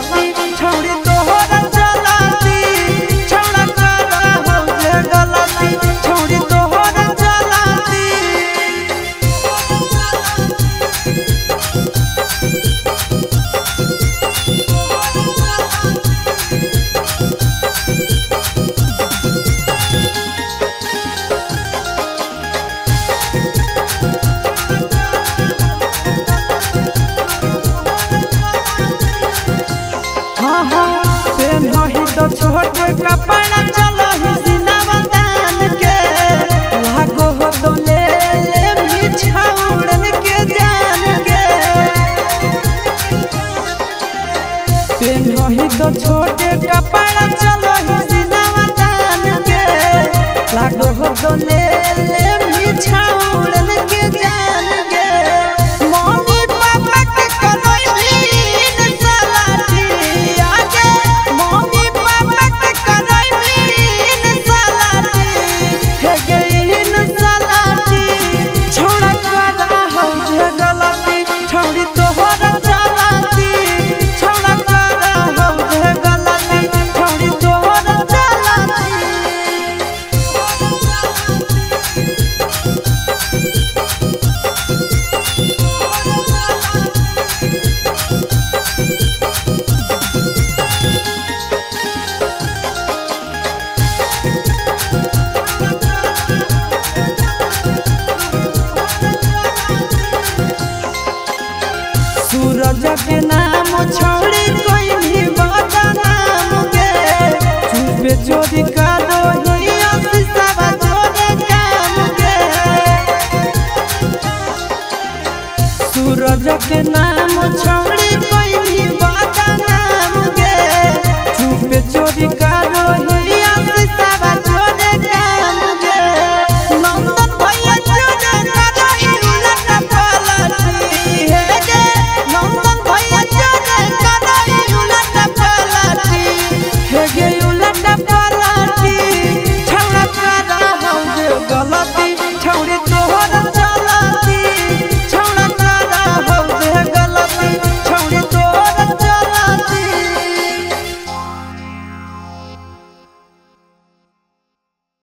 गलती छोड़ी तोहरा चलाती छोड़ा करा हो जे गलती छोड़ी तोहरा चलाती तो छोट कपड़ा चलो ही सिनावा तान के लागो हो तो ले मिछाउड़न के जान के पेन ही तो छोटे कपड़ा चलो ही सिनावा तान के लागो हो तो ले मिछाउड़न के जान के मम्मी पापा के करोईन सलाठी आगे मम्मी पापा के करोईन सलाठी हे गईन सलाठी छोड़ा करा हो जे गलती छोड़ी तोहरा चलाती छोड़ा करा हो जे गलती छोड़ी तोहरा चलाती सूरज के नाम छोड़ी कोई भी बदनाम के चुपे चोरी का दो ही अफिसवा छोड़े काम के सूरज के नाम छोड़ी